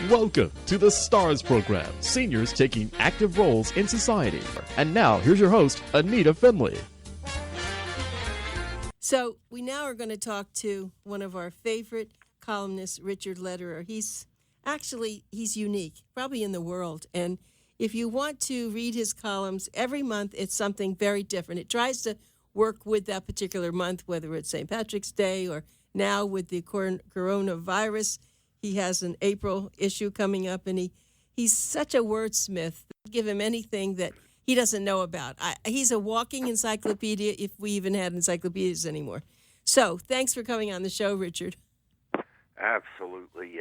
Welcome to the STARS program, seniors taking active roles in society. And now, here's your host, ANITA FINLEY. So we now are going to talk to one of our favorite columnists, Richard Lederer. He's unique, probably in the world. And if you want to read his columns, every month it's something very different. It tries to work with that particular month, whether it's St. Patrick's Day or now with the coronavirus. He has an April issue coming up, and he's such a wordsmith. Give him anything that he doesn't know about. He's a walking encyclopedia, if we even had encyclopedias anymore. So thanks for coming on the show, Richard. Absolutely.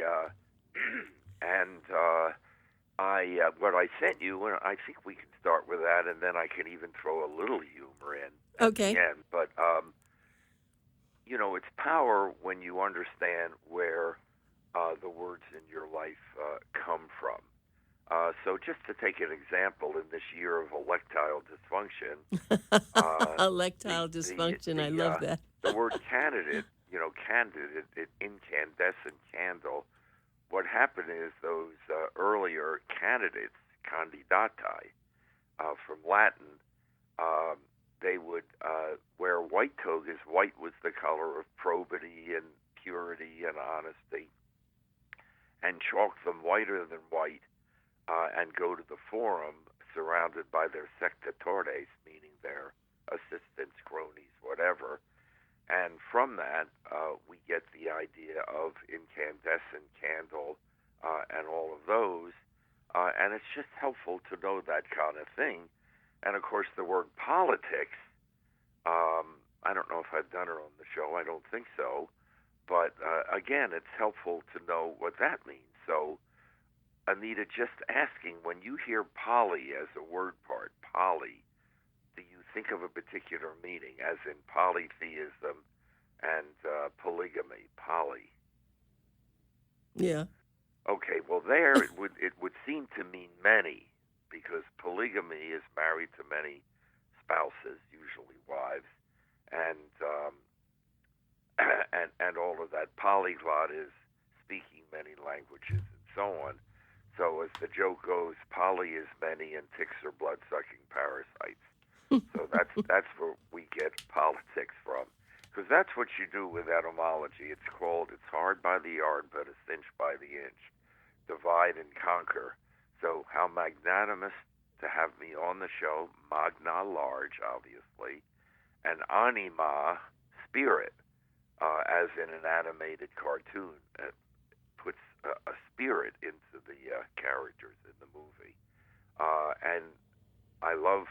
What I sent you, and I think we can start with that, and then I can even throw a little humor in at the end. But, it's power when you understand where the words in your life come from. So just to take an example, in this year of electile dysfunction. Electile dysfunction, I love that. The word candidate, incandescent candle. What happened is those earlier candidates, candidati, from Latin, they would wear white togas. White was the color of probity and purity and honesty, and chalk them whiter than white, and go to the forum surrounded by their sectatores, meaning their assistants, cronies, whatever. And from that, we get the idea of incandescent candle and all of those. And it's just helpful to know that kind of thing. And, of course, the word politics, I don't know if I've done it on the show. I don't think so. But, again, it's helpful to know what that means. So, Anita, just asking, when you hear poly as a word part, poly, do you think of a particular meaning, as in polytheism and polygamy, poly? Yeah. Okay, well, there it would seem to mean many, because polygamy is married to many spouses, usually wives, and all of that. Polyglot is speaking many languages and so on. So as the joke goes, poly is many and ticks are blood-sucking parasites. So that's where we get politics from, because that's what you do with etymology. It's hard by the yard, but a cinch by the inch. Divide and conquer. So how magnanimous to have me on the show, magna, large, obviously, and anima, spirit, as in an animated cartoon. Puts a spirit into the characters in the movie. And I love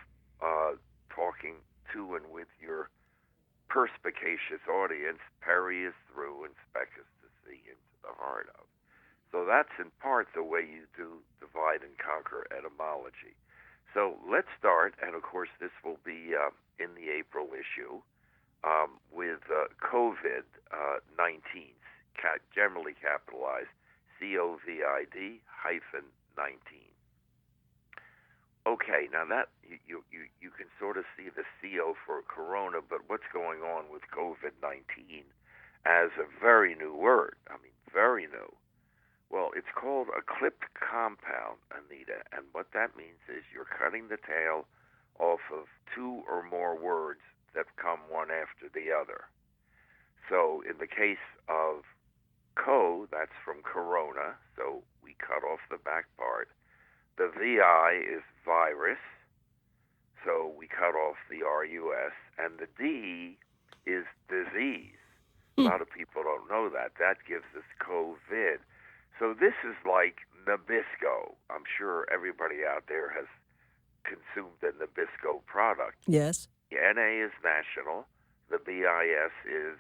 talking to and with your perspicacious audience. Peri is through and spec is to see into the heart of. So that's in part the way you do divide and conquer etymology. So let's start, and of course this will be in the April issue, with COVID-19, generally capitalized, COVID-19. Okay, now that you can sort of see the CO for corona, but what's going on with COVID-19 as a very new word? I mean, very new. Well, it's called a clipped compound, Anita, and what that means is you're cutting the tail off of two or more words that come one after the other. So in the case of that's from corona, so we cut off the back part. The VI is virus, so we cut off the RUS, and the D is disease. A lot of people don't know that. That gives us COVID. So this is like Nabisco. I'm sure everybody out there has consumed a Nabisco product. Yes. The NA is national, the BIS is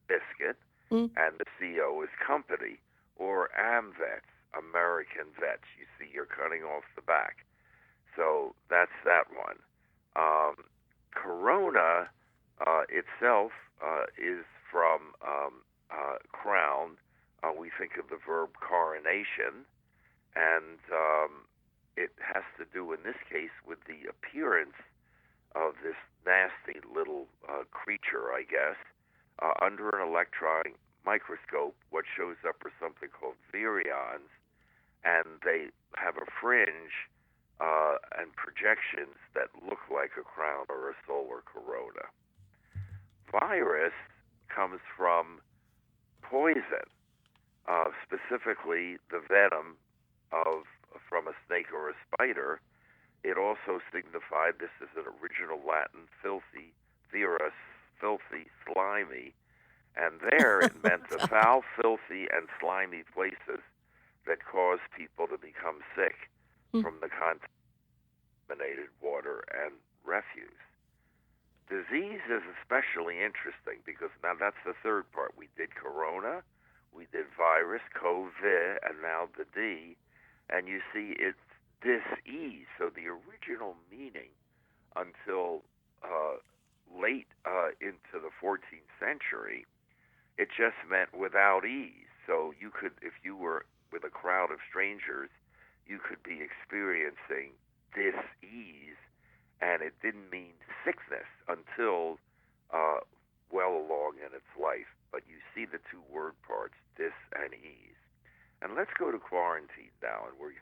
biscuit, and the CO is company, or AMVETS, American Vets. You see, you're cutting off the back. So that's that one. Corona itself is from crown. We think of the verb coronation, and it has to do, in this case, with the appearance of this nasty little creature, I guess. Under an electron microscope, what shows up are something called virions, and they have a fringe and projections that look like a crown or a solar corona. Virus comes from poison, specifically the venom from a snake or a spider. It also signified, this is an original Latin, filthy, virus, filthy, slimy, and there it meant the foul, filthy, and slimy places that cause people to become sick from the contaminated water and refuse. Disease is especially interesting because now that's the third part. We did corona, we did virus, COVID, and now the D, and you see it's dis-ease. So the original meaning until late into the 14th century, it just meant without ease. So you could, if you were with a crowd of strangers, you could be experiencing dis-ease, and it didn't mean sickness until well along in its life. But you see the two word parts, dis and ease. And let's go to quarantine now, and we're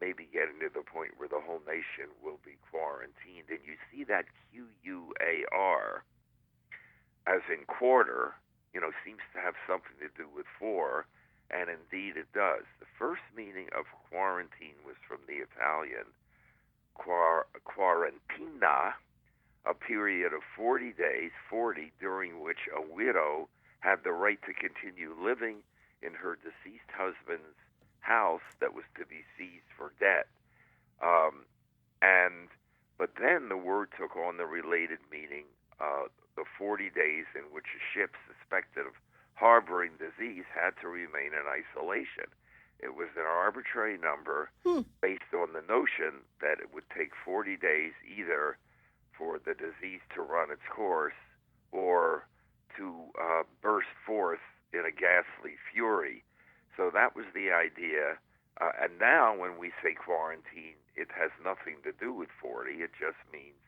maybe getting to the point where the whole nation will be quarantined. And you see that QUAR, as in quarter, seems to have something to do with four, and indeed it does. The first meaning of quarantine was from the Italian quarantina, a period of 40 days, 40, during which a widow had the right to continue living in her deceased husband's house that was to be seized for debt. But then the word took on the related meaning, the 40 days in which a ship suspected of harboring disease had to remain in isolation. It was an arbitrary number based on the notion that it would take 40 days either for the disease to run its course or to burst forth in a ghastly fury. So that was the idea. And now when we say quarantine, it has nothing to do with 40. It just means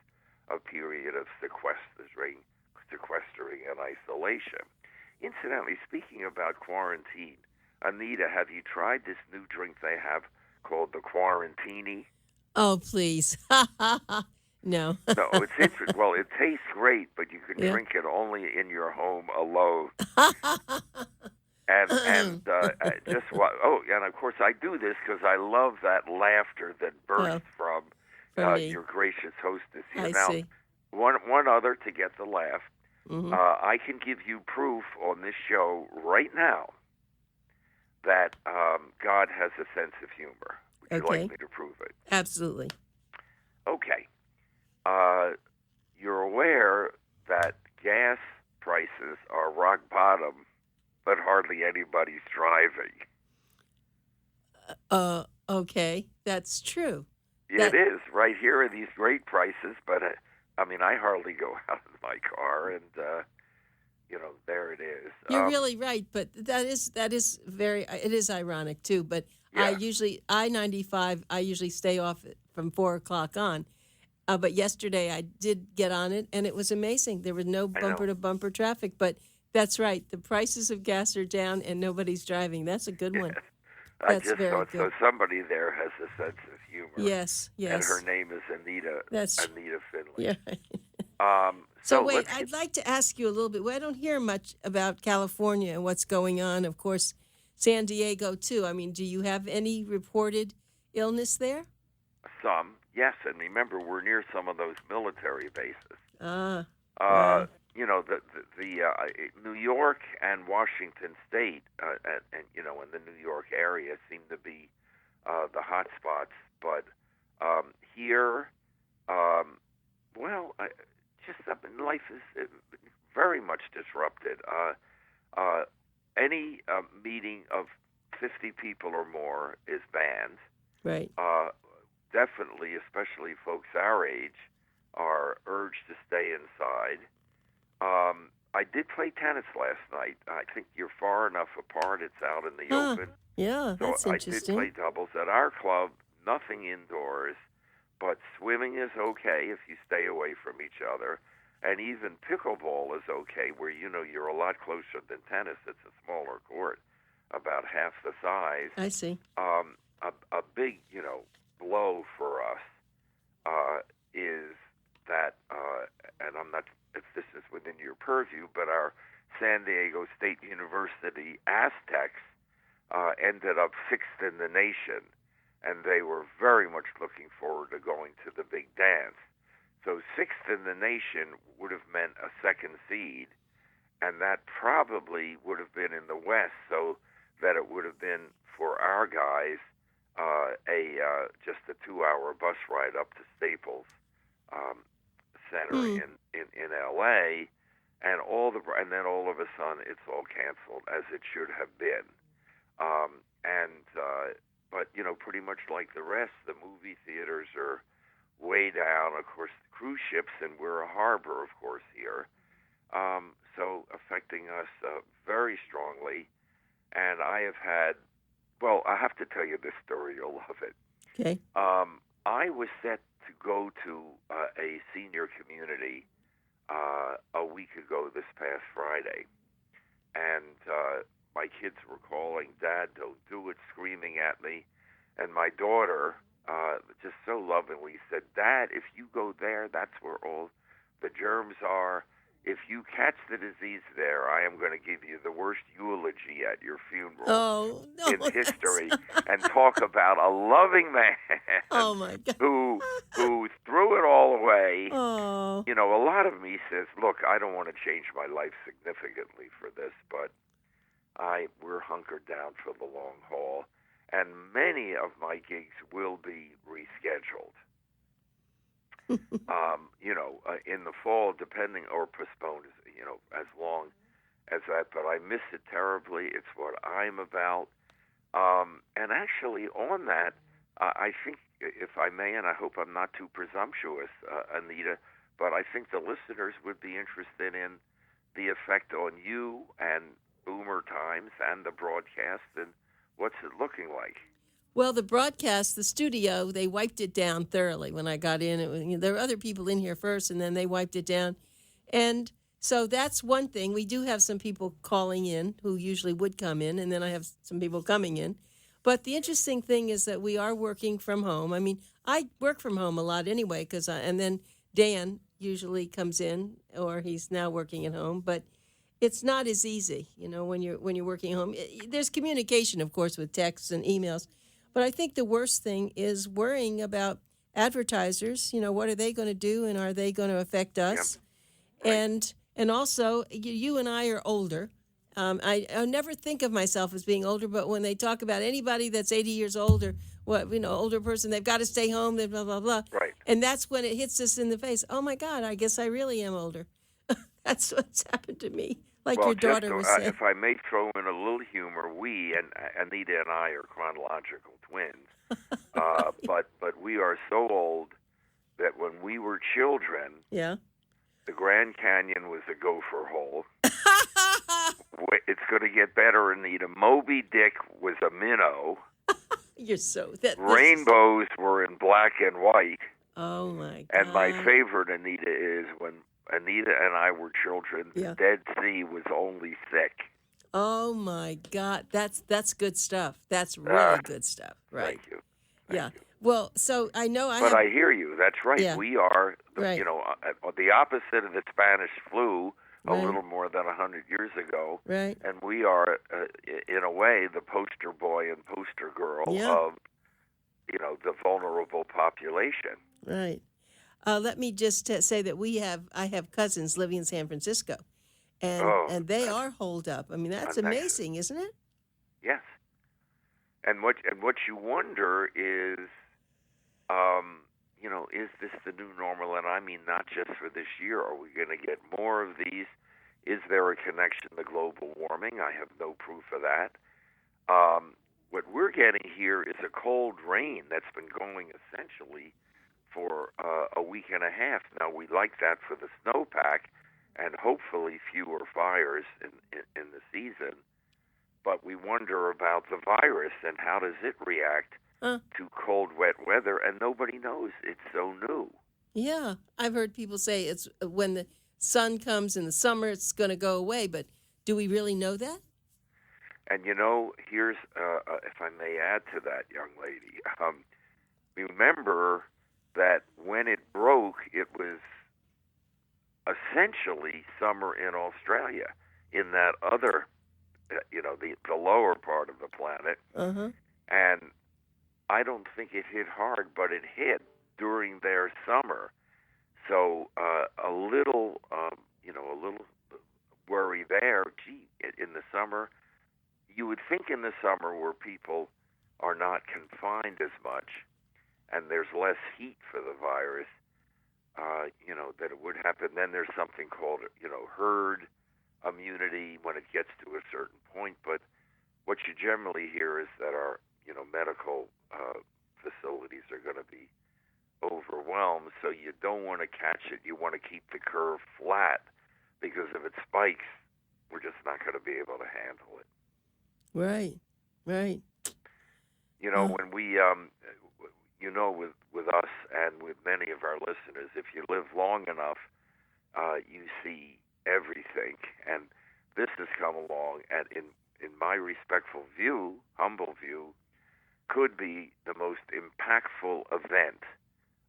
a period of sequestering and isolation. Incidentally, speaking about quarantine, Anita, have you tried this new drink they have called the Quarantini? Oh, please. No. No, it's interesting. Well, it tastes great, but you can drink it only in your home alone. And just what? Oh, and of course I do this because I love that laughter that bursts from your gracious hostess here. I now, see. One other to get the laugh. Mm-hmm. I can give you proof on this show right now that God has a sense of humor. Would you like me to prove it? Absolutely. Okay. You're aware that gas prices are rock bottom, but hardly anybody's driving. Okay. That's true. It is. Right here are these great prices, but I hardly go out in my car, and there it is. You're really right, but that is it is ironic too. But yeah. I-95, I usually stay off it from 4:00 on. But yesterday I did get on it, and it was amazing. There was no bumper-to-bumper traffic, but that's right. The prices of gas are down, and nobody's driving. That's a good one. That's very good. So somebody there has a sense of humor. Yes. And her name is Anita. Anita Finley. Yeah. So wait, I'd like to ask you a little bit. Well, I don't hear much about California and what's going on. Of course, San Diego too. Do you have any reported illness there? Some, yes. And remember, we're near some of those military bases. Wow. New York and Washington State, and in the New York area seem to be the hot spots. But here, life is very much disrupted. Any meeting of 50 people or more is banned. Right. Definitely, especially folks our age, are urged to stay inside. I did play tennis last night. I think you're far enough apart. It's out in the open. Yeah, that's interesting. I did play doubles at our club. Nothing indoors, but swimming is okay if you stay away from each other. And even pickleball is okay, where you're a lot closer than tennis. It's a smaller court, about half the size. I see. a big, blow for us is that, and I'm not if this is within your purview, but our San Diego State University Aztecs ended up sixth in the nation, and they were very much looking forward to going to the big dance. So sixth in the nation would have meant a second seed, and that probably would have been in the West, so that it would have been for our guys just a 2-hour bus ride up to Staples Center in L.A. and then all of a sudden it's all canceled, as it should have been. But pretty much like the rest, the movie theaters are way down. Of course, the cruise ships, and we're a harbor, of course, here, so affecting us very strongly. And I have had, I have to tell you this story. You'll love it. Okay. I was set to go to a senior community a week ago this past Friday, and my kids were calling, "Dad, don't do it," screaming at me. And my daughter, just so lovingly, said, "Dad, if you go there, that's where all the germs are. If you catch the disease there, I am going to give you the worst eulogy at your funeral in history." And talk about a loving man my God. who threw it all away. Oh. A lot of me says, "Look, I don't want to change my life significantly for this, but we're hunkered down for the long haul, and many of my gigs will be rescheduled." In the fall, depending, or postponed, as long as that. But I miss it terribly. It's what I'm about. And actually, on that, I think, if I may, and I hope I'm not too presumptuous, Anita, but I think the listeners would be interested in the effect on you and Boomer Times and the broadcast, and what's it looking like? Well, the broadcast, the studio, they wiped it down thoroughly when I got in. There were other people in here first, and then they wiped it down. And so that's one thing. We do have some people calling in who usually would come in, and then I have some people coming in. But the interesting thing is that we are working from home. I mean, I work from home a lot anyway, and then Dan usually comes in, or he's now working at home. But it's not as easy, when you're working at home. There's communication, of course, with texts and emails. But I think the worst thing is worrying about advertisers. What are they going to do, and are they going to affect us? Yep. And also, you and I are older. I never think of myself as being older, but when they talk about anybody that's 80 years older, older person, they've got to stay home, blah, blah, blah. Right. And that's when it hits us in the face. Oh, my God, I guess I really am older. That's what's happened to me. Like your daughter was saying. If I may throw in a little humor, we, and Anita and I, are chronological twins. But we are so old that when we were children, the Grand Canyon was a gopher hole. It's going to get better, Anita. Moby Dick was a minnow. You're so... Rainbows were in black and white. Oh, my God. And my favorite, Anita, is when Anita and I were children, the Dead Sea was only thick. Oh, my God. That's good stuff. That's really good stuff. Right. Thank you. Thank you. Well, so I know I hear you. That's right. Yeah. We are, the opposite of the Spanish flu a little more than 100 years ago. Right. And we are, in a way, the poster boy and poster girl of, the vulnerable population. Right. Let me just say that I have cousins living in San Francisco, and they are holed up. I mean, that's amazing, isn't it? Yes. And what you wonder is, is this the new normal? And I mean, not just for this year. Are we going to get more of these? Is there a connection to global warming? I have no proof of that. What we're getting here is a cold rain that's been going essentially for a week and a half. Now, we like that for the snowpack and hopefully fewer fires in the season. But we wonder about the virus and how does it react to cold, wet weather, and nobody knows. It's so new. Yeah. I've heard people say it's when the sun comes in the summer, it's going to go away. But do we really know that? And here's, if I may add to that, young lady, remember that when it broke, it was essentially summer in Australia, in that other, the lower part of the planet. Uh-huh. And I don't think it hit hard, but it hit during their summer. So a little worry there. Gee, in the summer, you would think in the summer where people are not confined as much and there's less heat for the virus, that it would happen. Then there's something called, herd immunity when it gets to a certain point. But what you generally hear is that our, medical facilities are going to be overwhelmed. So you don't want to catch it. You want to keep the curve flat, because if it spikes, we're just not going to be able to handle it. Right. When we, with us and with many of our listeners, if you live long enough, you see everything. And this has come along, and in my respectful view, humble view, could be the most impactful event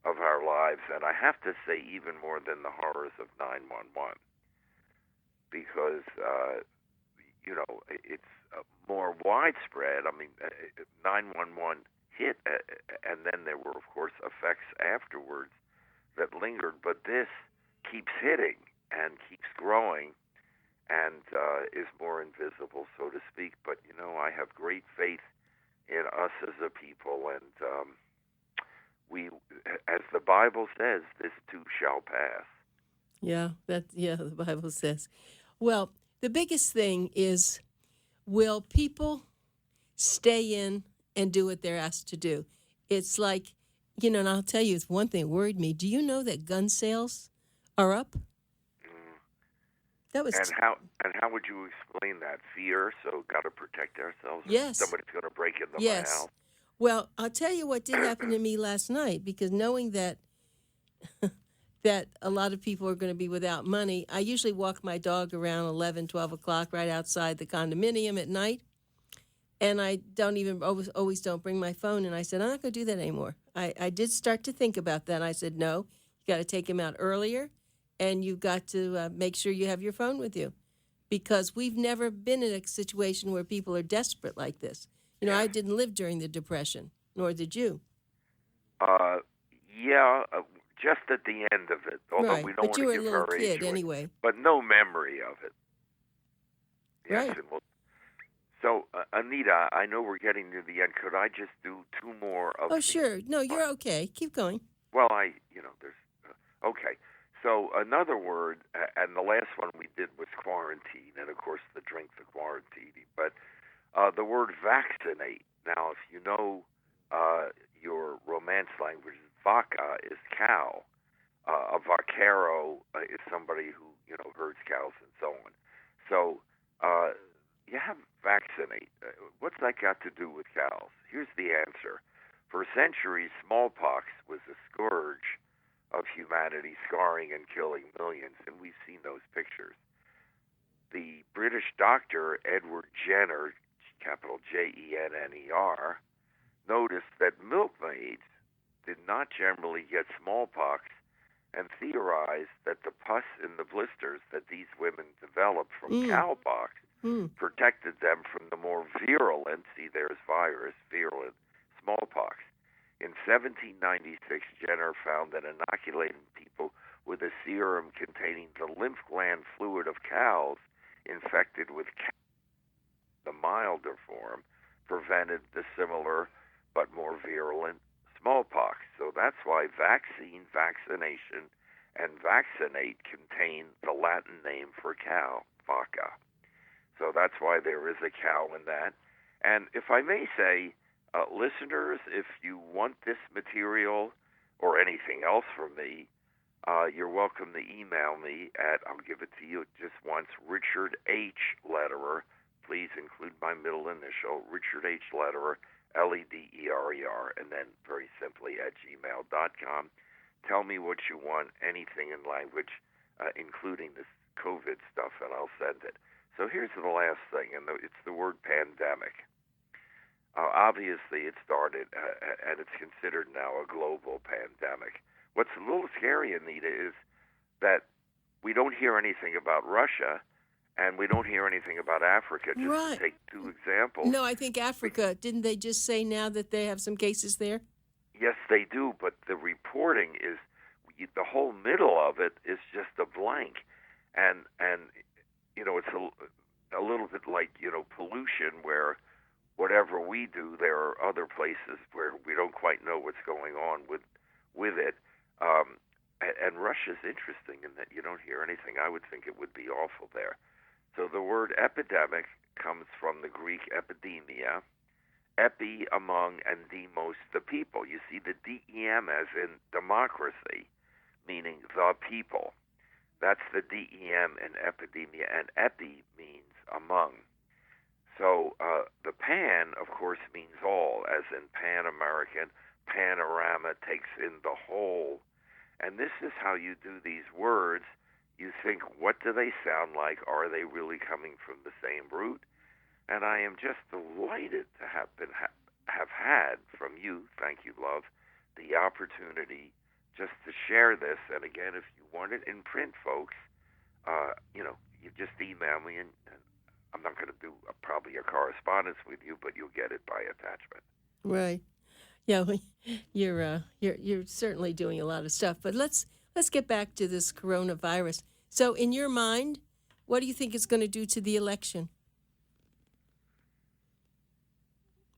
of our lives. And I have to say, even more than the horrors of 9/11, because, it's more widespread. I mean, 9/11 hit, and then there were, of course, effects afterwards that lingered. But this keeps hitting and keeps growing and is more invisible, so to speak. But, I have great faith in us as a people, and we, as the Bible says, this too shall pass. Yeah, the Bible says. Well, the biggest thing is, will people stay in and do what they're asked to do? It's like, and I'll tell you, it's one thing that worried me. Do you know that gun sales are up? That was and how would you explain that? Fear, so got to protect ourselves. Yes. Somebody's going to break into my house. Well, I'll tell you what did happen to me last night, because knowing that that a lot of people are going to be without money, I usually walk my dog around 11, 12 o'clock right outside the condominium at night, and I don't even always don't bring my phone. And I said, I'm not going to do that anymore. I did start to think about that. I said, no, you got to take him out earlier, and you've got to make sure you have your phone with you, because we've never been in a situation where people are desperate like this. I didn't live during the Depression, nor did you. Just at the end of it, although right. we don't want to give our age. But you were a little kid anyway. But no memory of it. Yes. Right. So, Anita, I know we're getting to the end. Could I just do two more of Oh, sure. No, you're okay. Keep going. Well, there's... okay. So another word, and the last one we did was quarantine, and of course the drink, the quarantine. But the word vaccinate. Now, if you know your Romance language, vaca is cow. A vaquero is somebody who herds cows and so on. So you have vaccinate. What's that got to do with cows? Here's the answer. For centuries, smallpox was a scourge of humanity, scarring and killing millions, and we've seen those pictures. The British doctor Edward Jenner, capital Jenner, noticed that milkmaids did not generally get smallpox, and theorized that the pus in the blisters that these women developed from cowpox protected them from the more virulent, see there's virus, virulent smallpox. In 1796, Jenner found that inoculating people with a serum containing the lymph gland fluid of cows infected with the milder form prevented the similar but more virulent smallpox. So that's why vaccine, vaccination, and vaccinate contain the Latin name for cow, vaca. So that's why there is a cow in that. And if I may say, listeners, if you want this material or anything else from me, you're welcome to email me at, I'll give it to you just once, Richard H. Lederer. Please include my middle initial, Richard H. Lederer, Lederer, and then very simply at gmail.com. Tell me what you want, anything in language, including this COVID stuff, and I'll send it. So here's the last thing, and it's the word pandemic. Obviously, it started, and it's considered now a global pandemic. What's a little scary, Anita, is that we don't hear anything about Russia, and we don't hear anything about Africa. Just to take two examples. No, I think Africa, didn't they just say now that they have some cases there? Yes, they do, but the reporting is, the whole middle of it is just a blank. And it's a little bit like, pollution, where whatever we do, there are other places where we don't quite know what's going on with it. And Russia's interesting in that you don't hear anything. I would think it would be awful there. So the word epidemic comes from the Greek epidemia, epi, among, and demos, the people. You see the DEM as in democracy, meaning the people. That's the DEM in epidemia, and epi means among. So the pan, of course, means all, as in Pan-American. Panorama takes in the whole. And this is how you do these words. You think, what do they sound like? Are they really coming from the same root? And I am just delighted to have had from you, thank you, love, the opportunity just to share this. And again, if you want it in print, folks, you just email me, and I'm not going to do probably a correspondence with you, but you'll get it by attachment. Right. Yeah, you're certainly doing a lot of stuff. But let's get back to this coronavirus. So, in your mind, what do you think it's going to do to the election?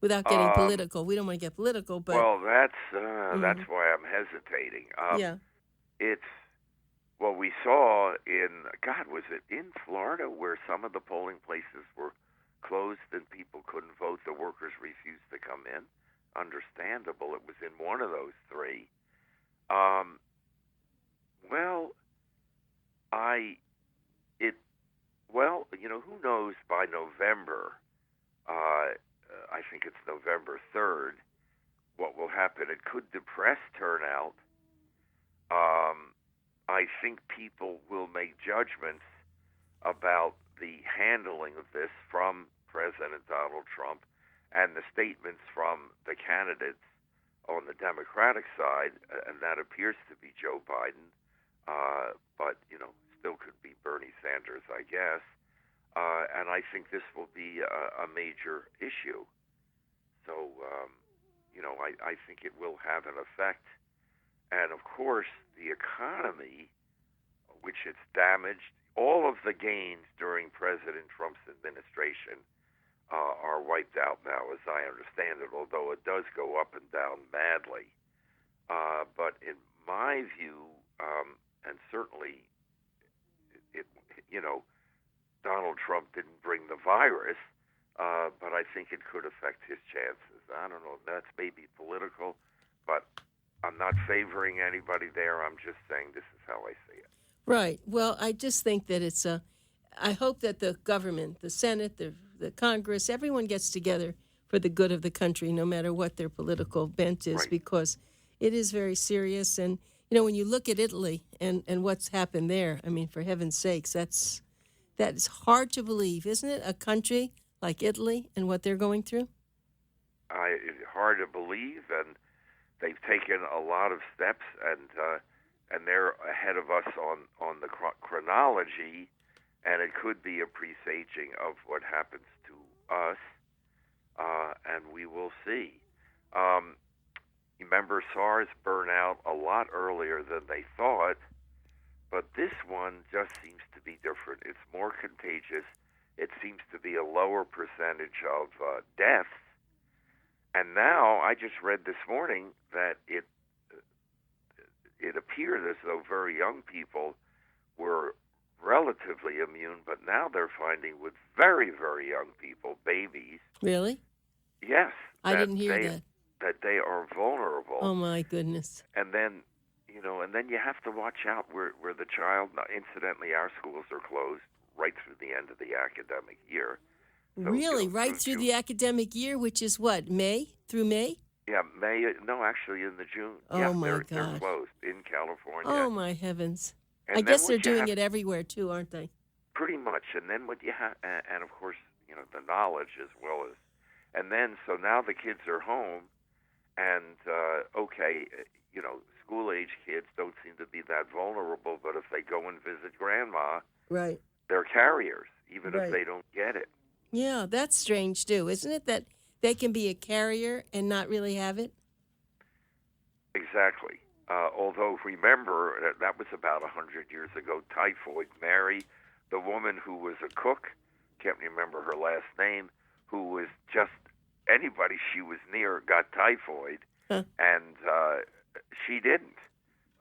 Without getting political, we don't want to get political, but that's why I'm hesitating. It's what we saw was it in Florida where some of the polling places were closed and people couldn't vote? The workers refused to come in. Understandable. It was in one of those three. Who knows by November, I think it's November 3rd, what will happen. It could depress turnout. I think people will make judgments about the handling of this from President Donald Trump and the statements from the candidates on the Democratic side, and that appears to be Joe Biden, but, still could be Bernie Sanders, I guess. And I think this will be a major issue. So, I think it will have an effect. And, of course, the economy, which it's damaged, all of the gains during President Trump's administration are wiped out now, as I understand it, although it does go up and down madly. But in my view, and certainly, Donald Trump didn't bring the virus, but I think it could affect his chances. I don't know. That's maybe political, but I'm not favoring anybody there. I'm just saying this is how I see it. Right. Well, I just think that I hope that the government, the Senate, the Congress, everyone gets together for the good of the country, no matter what their political bent is, right. Because it is very serious. And, when you look at Italy and what's happened there, I mean, for heaven's sakes, that is hard to believe, isn't it? A country like Italy and what they're going through? It's hard to believe, and they've taken a lot of steps, and they're ahead of us on the chronology, and it could be a presaging of what happens to us, and we will see. Remember, SARS burned out a lot earlier than they thought, but this one just seems to be different. It's more contagious. It seems to be a lower percentage of deaths. And now, I just read this morning that it appeared as though very young people were relatively immune, but now they're finding with very, very young people, babies. Really? Yes. I didn't hear that. That they are vulnerable. Oh, my goodness. And then, you have to watch out where the child, incidentally, our schools are closed right through the end of the academic year. So, really? Right through the academic year, which is what, May? Through May? Yeah, May. No, actually in the June. Oh, yeah, my they're gosh. closed in California. Oh, my heavens. And I guess they're doing it everywhere, too, aren't they? pretty much. And then what you have, and of course, the knowledge as well as, and then so now the kids are home, and school-age kids don't seem to be that vulnerable, but if they go and visit grandma, right, they're carriers, even right. if they don't get it. Yeah, that's strange, too, isn't it, that they can be a carrier and not really have it? Exactly. Although, remember, that was about 100 years ago, typhoid Mary, the woman who was a cook, can't remember her last name, who was just anybody she was near got typhoid, and she didn't.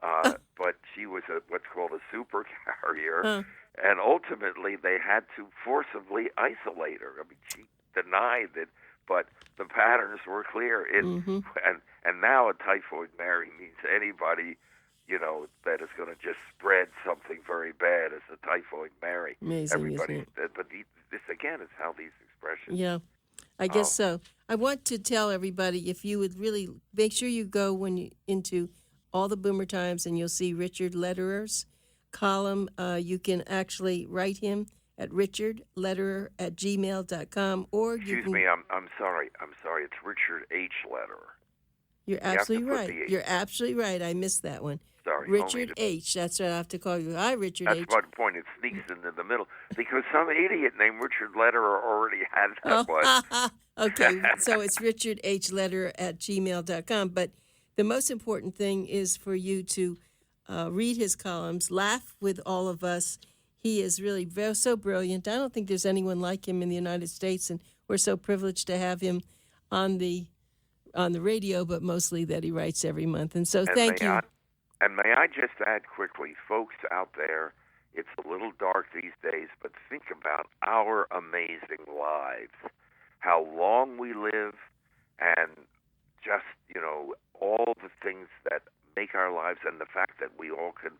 But she was what's called a super carrier, and ultimately they had to forcibly isolate her. I mean, she denied it, but the patterns were clear. And now a typhoid Mary means anybody, that is going to just spread something very bad as a typhoid Mary. Amazing, Everybody, isn't it? but this again is how these expressions. Yeah, I guess so. I want to tell everybody, if you would really make sure you go into all the Boomer Times, and you'll see Richard Lederer's column. You can actually write him at richardlederer@gmail.com, or Excuse me, I'm sorry. It's Richard H. Lederer. You're absolutely right. You're absolutely right. I missed that one. Sorry, Richard H. That's what I have to call you. Hi, Richard H. That's my point. It sneaks into the middle because some idiot named Richard Lederer already had that one. Okay, so it's richardhlederer@gmail.com. But the most important thing is for you to read his columns, laugh with all of us. He is really so brilliant. I don't think there's anyone like him in the United States, and we're so privileged to have him on the radio, but mostly that he writes every month. And so thank you. And may I just add quickly, folks out there, it's a little dark these days, but think about our amazing lives, how long we live, and just, all the things that make our lives, and the fact that we all can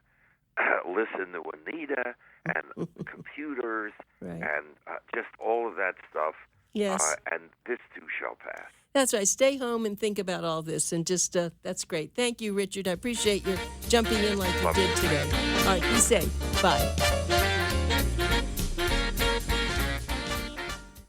listen to ANITA and computers, right, and just all of that stuff. Yes. And this too shall pass. That's right. Stay home and think about all this, and just that's great. Thank you, Richard. I appreciate your jumping in like you did today. All right, be safe. Bye.